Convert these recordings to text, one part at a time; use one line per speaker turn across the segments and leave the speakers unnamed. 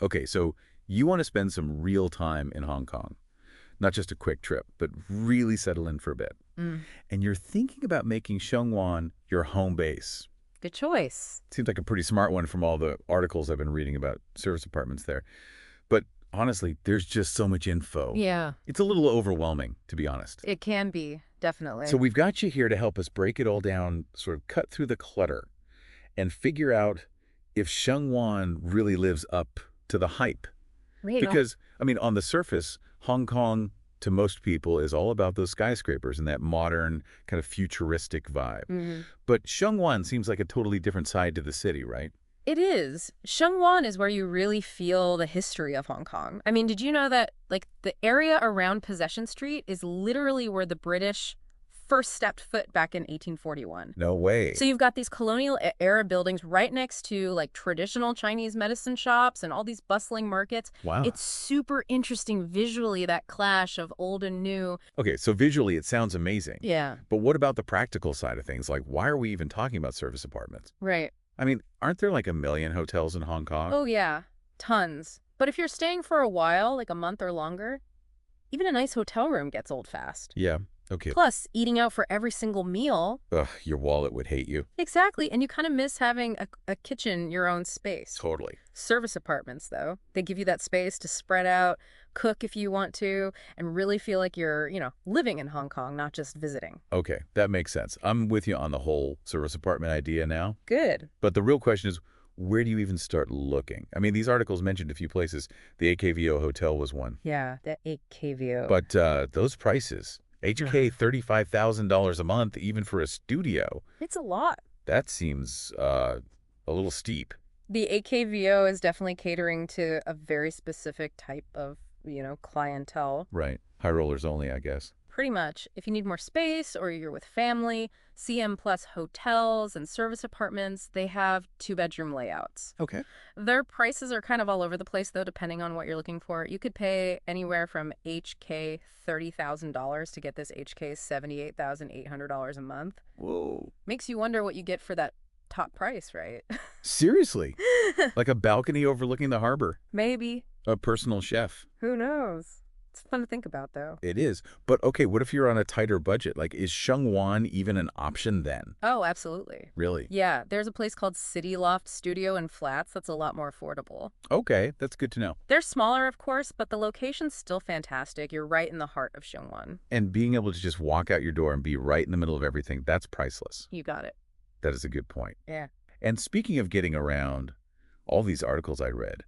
Okay, so you want to spend some real time in Hong Kong. Not just a quick trip, but really settle in for a bit.
Mm,
And you're thinking about making Sheung Wan your home base.
good choice.
Seems like a pretty smart one from all the articles I've been reading about service apartments there. But honestly, there's just so much info.
Yeah,
It's a little overwhelming, to be honest.
it can be,
So
definitely.
we've got you here to help us break it all down, sort of cut through the clutter, and figure out if Sheung Wan really lives up to the hype.
Wait, oh,
Because, I mean, on the surface, Hong Kong, to most people, is all about those skyscrapers and that modern, kind of futuristic vibe.
mhm.
But Sheung seems like a totally different side to the city, right?
It is. Sheung Wan is where you really feel the history of Hong Kong. I mean, did you know that, like, the area around Possession Street is literally where the British first stepped foot back in 1841?
No
So
way.
you've got these colonial era buildings right next to, like, traditional Chinese medicine shops and all these bustling markets.
Wow.
It's super interesting visually, that clash of old and new.
Okay, so visually it sounds amazing.
Yeah,
But what about the practical side of things? Like, why are we even talking about service apartments?
right.
I mean, aren't there like a million hotels in Hong Kong?
Oh, yeah, tons. But if you're staying for a while, like a month or longer, even a nice hotel room gets old fast.
Yeah. Okay.
Plus, eating out for every single meal.
Ugh, your wallet would hate you.
Exactly, and you kind of miss having a kitchen, your own space.
Totally.
Service apartments, though, they give you that space to spread out, cook if you want to, and really feel like you're, living in Hong Kong, not just visiting.
Okay, that makes sense. I'm with you on the whole service apartment idea now.
Good.
But the real question is, where do you even start looking? I mean, these articles mentioned a few places. The AKVO Hotel was one.
Yeah, that 8K view.
But those prices, HK $35,000 a month, even for a studio,
It's a lot.
that seems a little steep.
The AKVO is definitely catering to a very specific type of, clientele.
Right. High rollers only, I guess.
Pretty much. If you need more space or you're with family, CM Plus hotels and service apartments, they have two-bedroom layouts.
Okay.
Their prices are kind of all over the place, though, depending on what you're looking for. You could pay anywhere from HK $30,000 to get this HK $78,800 a month.
Whoa.
Makes you wonder what you get for that top price, right?
Seriously? Like a balcony overlooking the harbor.
Maybe.
A personal chef.
Who knows? It's fun to think about, though.
It is. But okay, what if you're on a tighter budget? Like, is Sheung Wan even an option then?
Oh, absolutely.
Really?
Yeah, there's a place called City Loft Studio and Flats that's a lot more affordable.
Okay, that's good to know.
They're smaller, of course, but the location's still fantastic. You're right in the heart of Sheung Wan.
And being able to just walk out your door and be right in the middle of everything, that's priceless.
You got it.
That is a good point.
Yeah.
And speaking of getting around, all these articles I read,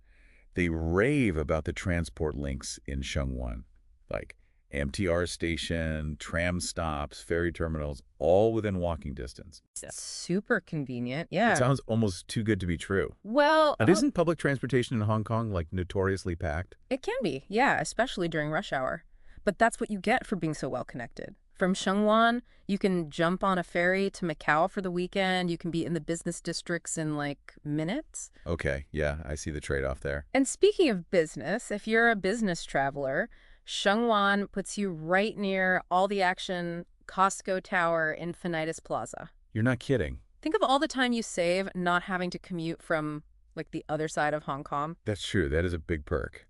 they rave about the transport links in Sheung Wan. Like MTR station, tram stops, ferry terminals, all within walking distance.
Super convenient.
It
Yeah.
sounds almost too good to be true.
Well,
And isn't public transportation in Hong Kong like notoriously packed?
it can be. Yeah, especially during rush hour. But that's what you get for being so well connected. From Sheung Wan, you can jump on a ferry to Macau for the weekend. You can be in the business districts in like minutes.
Okay, yeah, I see the trade-off there.
And speaking of business, if you're a business traveler, Sheung Wan puts you right near all the action Costco Tower, Infinitus Plaza.
You're not kidding.
Think of all the time you save not having to commute from like the other side of Hong Kong.
That's true. That is a big perk.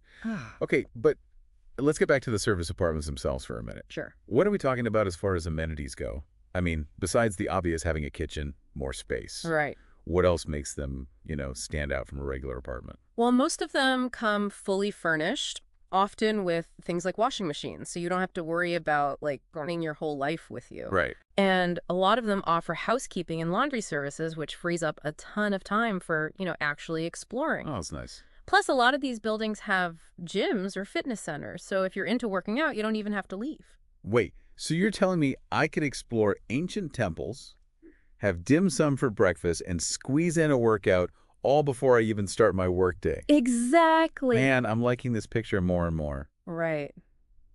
Okay, but let's get back to the service apartments themselves for a minute.
Sure.
What are we talking about as far as amenities go? I mean, besides the obvious having a kitchen, more space,
Right.
what else makes them, stand out from a regular apartment?
Well, most of them come fully furnished, often with things like washing machines, so you don't have to worry about like running your whole life with you.
Right.
And a lot of them offer housekeeping and laundry services, which frees up a ton of time for, actually exploring.
Oh, that's nice.
Plus, a lot of these buildings have gyms or fitness centers, so if you're into working out, you don't even have to leave.
Wait, so you're telling me I could explore ancient temples, have dim sum for breakfast, and squeeze in a workout all before I even start my workday?
Exactly.
Man, I'm liking this picture more and more.
Right.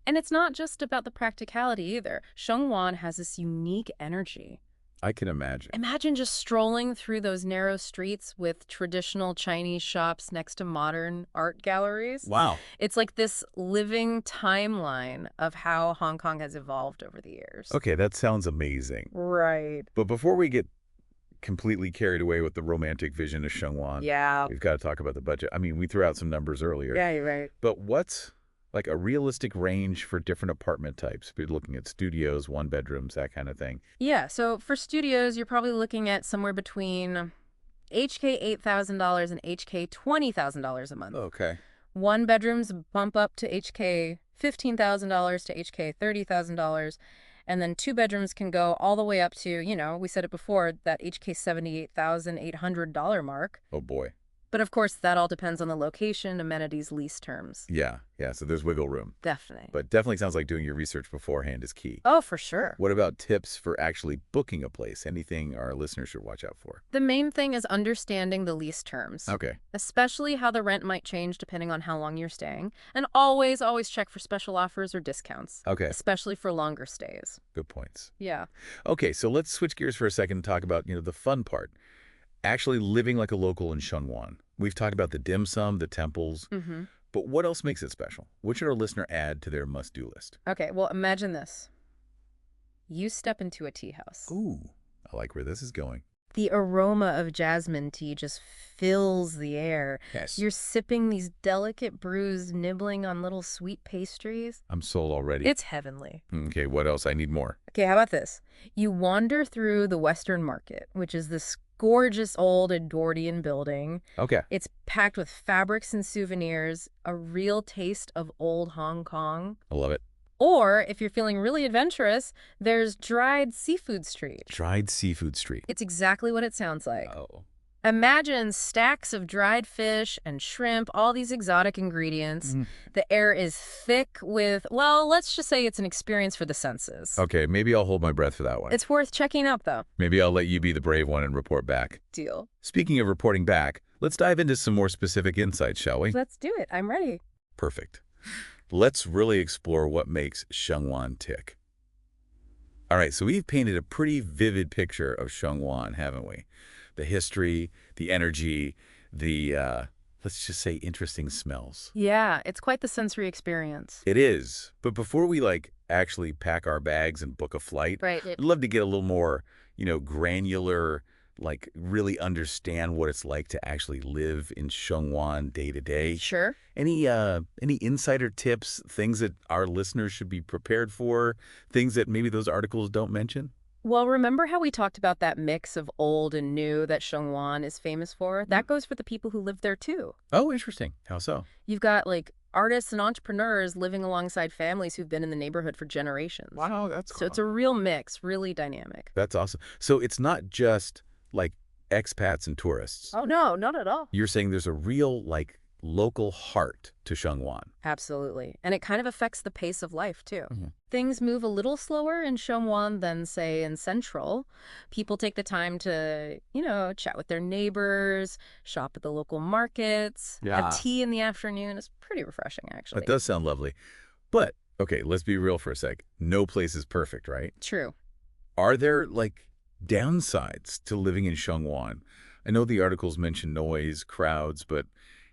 And it's not just about the practicality either. Sheung Wan has this unique energy.
I can imagine.
Imagine just strolling through those narrow streets with traditional Chinese shops next to modern art galleries.
Wow.
It's like this living timeline of how Hong Kong has evolved over the years.
Okay, that sounds amazing.
Right.
But before we get completely carried away with the romantic vision of Sheung Wan.
Yeah.
We've got to talk about the budget. I mean, we threw out some numbers earlier.
Yeah, you're right.
But what's like a realistic range for different apartment types? We're looking at studios, one bedrooms, that kind of thing.
Yeah, so for studios, you're probably looking at somewhere between HK $8,000 and HK $20,000 a month.
Okay.
One bedrooms bump up to HK $15,000 to HK $30,000. And then two bedrooms can go all the way up to, we said it before, that HK $78,800 mark.
Oh, boy.
But of course, that all depends on the location, amenities, lease terms.
Yeah. So there's wiggle room.
Definitely.
But definitely sounds like doing your research beforehand is key.
Oh, for sure.
What about tips for actually booking a place? Anything our listeners should watch out for?
The main thing is understanding the lease terms.
Okay.
Especially how the rent might change depending on how long you're staying. And always check for special offers or discounts.
Okay.
Especially for longer stays.
Good points.
Yeah.
Okay, so let's switch gears for a second and talk about, the fun part. Actually living like a local in Sheung Wan. We've talked about the dim sum, the temples, but what else makes it special? What should our listener add to their must-do list?
Okay, well, imagine this. You step into a tea house.
Ooh, I like where this is going.
The aroma of jasmine tea just fills the air.
Yes.
You're sipping these delicate brews, nibbling on little sweet pastries.
I'm sold already.
It's heavenly.
Okay, what else? I need more.
Okay, how about this? You wander through the Western Market, which is this gorgeous old Edwardian building.
Okay.
It's packed with fabrics and souvenirs, a real taste of old Hong Kong.
I love it.
Or, if you're feeling really adventurous, there's Dried Seafood Street.
Dried Seafood Street.
It's exactly what it sounds like.
Oh.
Imagine stacks of dried fish and shrimp, all these exotic ingredients. The air is thick with, well, let's just say it's an experience for the senses.
Okay, maybe I'll hold my breath for that one.
It's worth checking out, though.
Maybe I'll let you be the brave one and report back.
Deal.
Speaking of reporting back, let's dive into some more specific insights, shall we?
Let's do it. I'm ready.
Perfect. Let's really explore what makes Sheung Wan tick. All right, so we've painted a pretty vivid picture of Sheung Wan, haven't we? The history, the energy, the, let's just say, interesting smells.
Yeah, it's quite the sensory experience.
It is. But before we, actually pack our bags and book a flight,
Right.
I'd love to get a little more, granular, really understand what it's like to actually live in Sheung Wan day to day.
Sure.
Any insider tips, things that our listeners should be prepared for, things that maybe those articles don't mention?
Well, remember how we talked about that mix of old and new that Sheung Wan is famous for? That goes for the people who live there, too.
Oh, interesting. How so?
You've got, artists and entrepreneurs living alongside families who've been in the neighborhood for generations.
Wow, that's cool.
So it's a real mix, really dynamic.
That's awesome. So it's not just, expats and tourists.
Oh, no, not at all.
You're saying there's a real, local heart to Sheung Wan.
Absolutely. And it kind of affects the pace of life, too.
Mm-hmm.
Things move a little slower in Sheung Wan than, say, in Central. People take the time to, chat with their neighbors, shop at the local markets, have tea in the afternoon. It's pretty refreshing, actually.
That does sound lovely. But, okay, let's be real for a sec. No place is perfect, right?
True.
Are there, downsides to living in Sheung Wan? I know the articles mention noise, crowds, but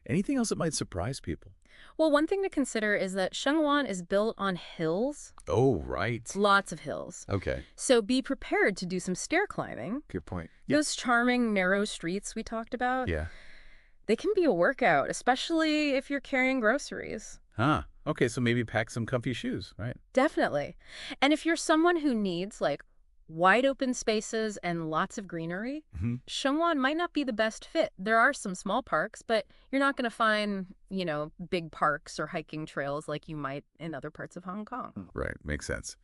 anything else that might surprise people?
Well, one thing to consider is that Sheung Wan is built on hills.
Oh, right.
Lots of hills.
Okay.
So be prepared to do some stair climbing.
Good point.
Those charming, narrow streets we talked about,
Yeah.
they can be a workout, especially if you're carrying groceries.
Huh. Okay, so maybe pack some comfy shoes, right?
Definitely. And if you're someone who needs, wide open spaces and lots of greenery, Sheung Wan might not be the best fit. There are some small parks, but you're not going to find, big parks or hiking trails like you might in other parts of Hong Kong.
Right, makes sense.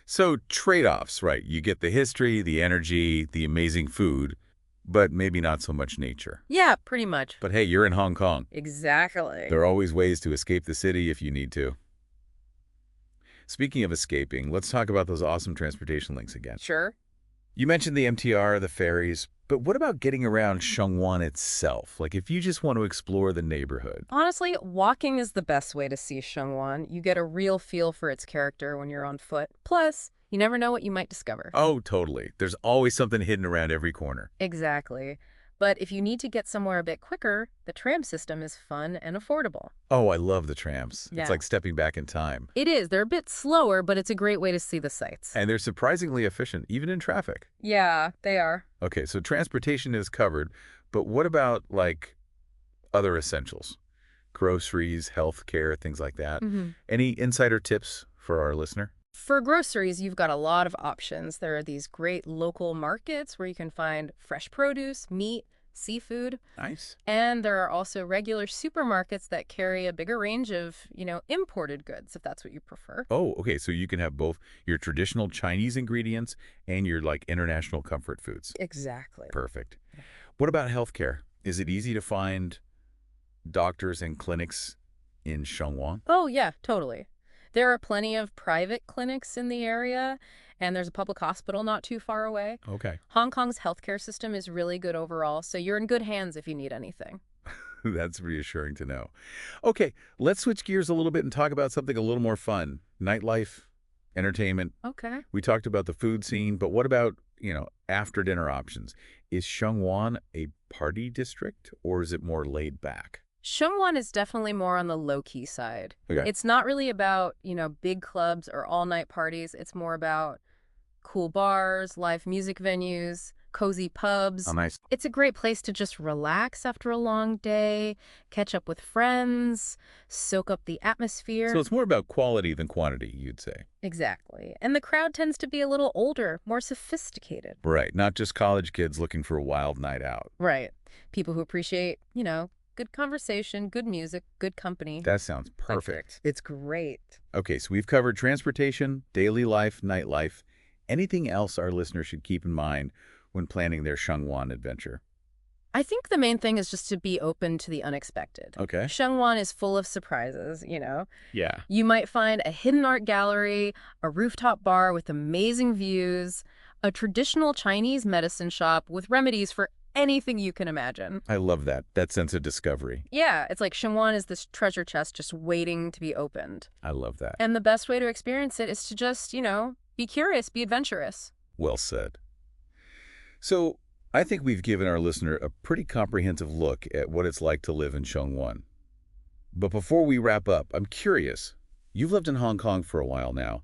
So trade-offs, right? You get the history, the energy, the amazing food, but maybe not so much nature.
Yeah, pretty much.
But hey, you're in Hong Kong.
Exactly.
There are always ways to escape the city if you need to. Speaking of escaping, let's talk about those awesome transportation links again.
Sure.
You mentioned the MTR, the ferries, but what about getting around Sheung Wan itself? If you just want to explore the neighborhood.
Honestly, walking is the best way to see Sheung Wan. You get a real feel for its character when you're on foot. Plus, you never know what you might discover.
Oh, totally. There's always something hidden around every corner.
Exactly. But if you need to get somewhere a bit quicker, the tram system is fun and affordable.
Oh, I love the trams. It's
Yeah.
like stepping back in time.
It is. They're a bit slower, but it's a great way to see the sights.
And they're surprisingly efficient, even in traffic.
Yeah, they are.
Okay, so transportation is covered, but what about, like, other essentials? Groceries, healthcare, things like that. Any insider tips for our listener?
For groceries, you've got a lot of options. There are these great local markets where you can find fresh produce, meat, seafood.
Nice.
And there are also regular supermarkets that carry a bigger range of, imported goods, if that's what you prefer.
Oh, okay, so you can have both your traditional Chinese ingredients and your, like, international comfort foods.
Exactly.
Perfect. What about healthcare? Is it easy to find doctors and clinics in Sheung Wan?
Oh, yeah, totally. There are plenty of private clinics in the area, and there's a public hospital not too far away.
Okay.
Hong Kong's healthcare system is really good overall, so you're in good hands if you need anything.
That's reassuring to know. Okay, let's switch gears a little bit and talk about something a little more fun. Nightlife, entertainment.
Okay.
We talked about the food scene, but what about, after dinner options? Is Sheung Wan a party district, or is it more laid back?
Sheung Wan is definitely more on the low-key side.
Okay.
It's not really about, big clubs or all-night parties. It's more about cool bars, live music venues, cozy pubs.
Oh, nice.
It's a great place to just relax after a long day, catch up with friends, soak up the atmosphere.
So it's more about quality than quantity, you'd say.
Exactly. And the crowd tends to be a little older, more sophisticated.
Right, not just college kids looking for a wild night out.
Right. People who appreciate, good conversation, good music, good company.
That sounds perfect.
It's great.
Okay, so we've covered transportation, daily life, nightlife. Anything else our listeners should keep in mind when planning their Sheung Wan adventure?
I think the main thing is just to be open to the unexpected.
Okay.
Sheung Wan is full of surprises,
Yeah.
You might find a hidden art gallery, a rooftop bar with amazing views, a traditional Chinese medicine shop with remedies for anything you can imagine.
I love that sense of discovery.
Yeah, it's like Sheung Wan is this treasure chest just waiting to be opened.
I love that.
And the best way to experience it is to just, be curious, be adventurous.
Well said. So I think we've given our listener a pretty comprehensive look at what it's like to live in Sheung Wan. But before we wrap up, I'm curious. You've lived in Hong Kong for a while now.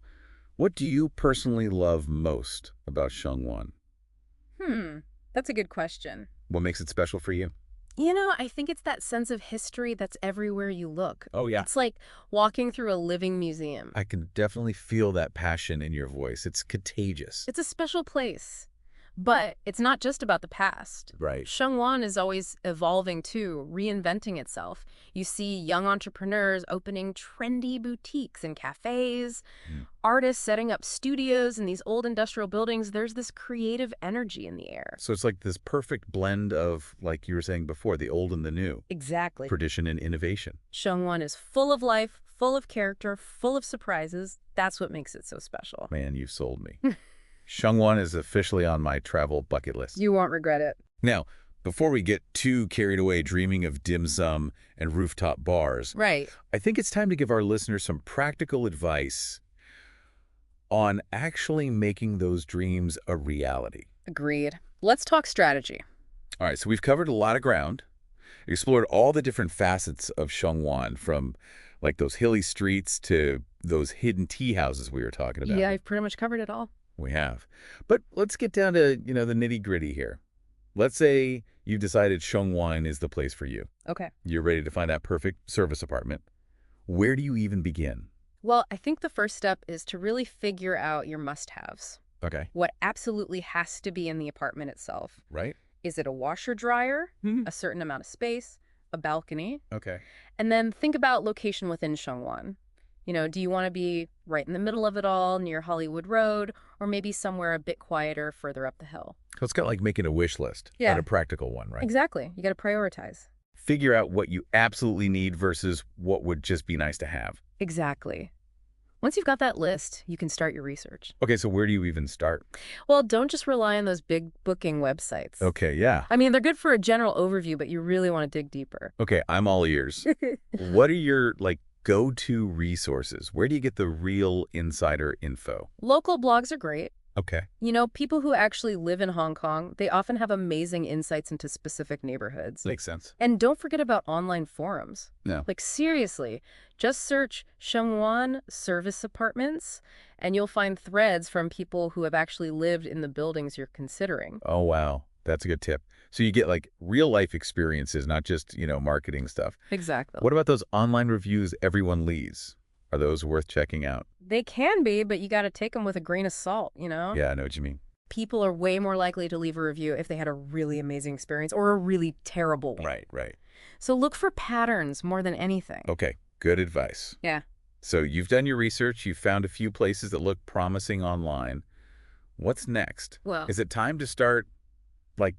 What do you personally love most about Sheung Wan?
That's a good question.
What makes it special for you?
I think it's that sense of history that's everywhere you look.
Oh, yeah.
It's like walking through a living museum.
I can definitely feel that passion in your voice. It's contagious.
It's a special place. But it's not just about the past.
Right.
Sheung Wan is always evolving too, reinventing itself. You see young entrepreneurs opening trendy boutiques and cafes, artists setting up studios in these old industrial buildings. There's this creative energy in the air.
So it's like this perfect blend of, like you were saying before, the old and the new.
Exactly.
Tradition and innovation.
Sheung Wan is full of life, full of character, full of surprises. That's what makes it so special.
Man, you've sold me. Sheung Wan is officially on my travel bucket list.
You won't regret it.
Now, before we get too carried away dreaming of dim sum and rooftop bars,
Right.
I think it's time to give our listeners some practical advice on actually making those dreams a reality.
Agreed. Let's talk strategy.
All right, so we've covered a lot of ground, explored all the different facets of Sheung Wan, from like those hilly streets to those hidden tea houses we were talking about.
Yeah, I've pretty much covered it all.
We have. But let's get down to, the nitty-gritty here. Let's say you've decided Sheung Wan is the place for you.
Okay.
You're ready to find that perfect service apartment. Where do you even begin?
Well, I think the first step is to really figure out your must-haves.
Okay.
What absolutely has to be in the apartment itself.
Right?
Is it a washer-dryer, a certain amount of space, a balcony?
Okay.
And then think about location within Sheung Wan. Do you want to be right in the middle of it all, near Hollywood Road, or maybe somewhere a bit quieter further up the hill?
So it's kind of like making a wish list,
Yeah.
but a practical one, right?
Exactly. You got to prioritize.
Figure out what you absolutely need versus what would just be nice to have.
Exactly. Once you've got that list, you can start your research.
Okay, so where do you even start?
Well, don't just rely on those big booking websites.
Okay, yeah.
I mean, they're good for a general overview, but you really want to dig deeper.
Okay, I'm all ears. What are your, go-to resources? Where do you get the real insider info?
Local blogs are great.
Okay.
People who actually live in Hong Kong, they often have amazing insights into specific neighborhoods.
Makes sense.
And don't forget about online forums.
No.
Like, seriously, just search Sheung Wan Service Apartments, and you'll find threads from people who have actually lived in the buildings you're considering.
Oh, wow. That's a good tip. So you get like real life experiences, not just, marketing stuff.
Exactly.
What about those online reviews everyone leaves? Are those worth checking out?
They can be, but you got to take them with a grain of salt.
Yeah, I know what you mean.
People are way more likely to leave a review if they had a really amazing experience or a really terrible one.
Right, right.
So look for patterns more than anything.
Okay, good advice.
Yeah.
So you've done your research, you've found a few places that look promising online. What's next?
Well,
Is it time to start, like,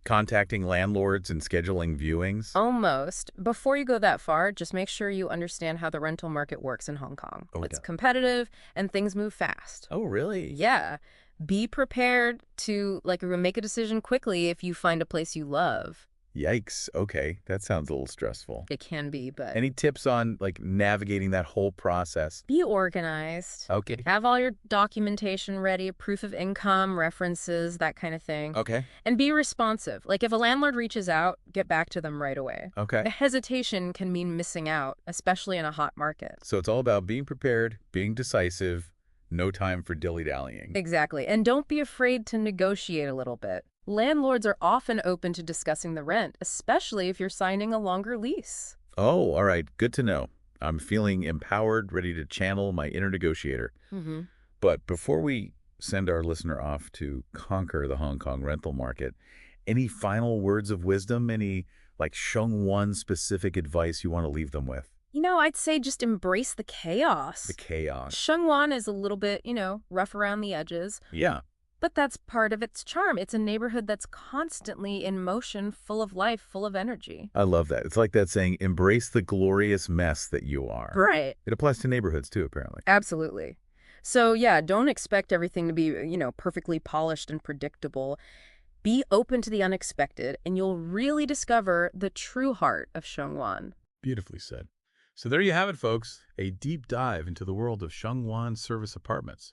contacting landlords and scheduling viewings?
almost. Before you go that far, just make sure you understand how the rental market works in Hong Kong.
Oh,
It's
yeah.
competitive and things move fast.
Oh, really?
Yeah. Be prepared to make a decision quickly if you find a place you love.
Yikes. Okay, that sounds a little stressful.
It can be, but
Any tips on, like, navigating that whole process?
be organized.
Okay.
Have all your documentation ready, proof of income, references, that kind of thing.
Okay.
And be responsive. Like if a landlord reaches out, get back to them right away.
Okay.
The hesitation can mean missing out, especially in a hot market.
So it's all about being prepared, being decisive, no time for dilly-dallying.
Exactly. And don't be afraid to negotiate a little bit. Landlords are often open to discussing the rent, especially if you're signing a longer lease.
Oh, all right. Good to know. I'm feeling empowered, ready to channel my inner negotiator.
Mm-hmm.
But before we send our listener off to conquer the Hong Kong rental market, any final words of wisdom, any like Sheung Wan specific advice you want to leave them with?
I'd say just embrace the chaos.
The chaos.
Sheung Wan is a little bit, rough around the edges,
Yeah,
but that's part of its charm. It's a neighborhood that's constantly in motion, full of life, full of energy.
I love that. It's like that saying, embrace the glorious mess that you are.
Right.
It applies to neighborhoods too, apparently.
Absolutely. So, yeah, don't expect everything to be, perfectly polished and predictable. Be open to the unexpected, and you'll really discover the true heart of Sheung Wan.
Beautifully said. So there you have it, folks. A deep dive into the world of Sheung Wan Service Apartments.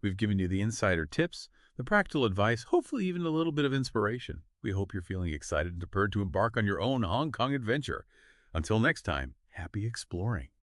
We've given you the insider tips, the practical advice, hopefully even a little bit of inspiration. We hope you're feeling excited and prepared to embark on your own Hong Kong adventure. Until next time, happy exploring.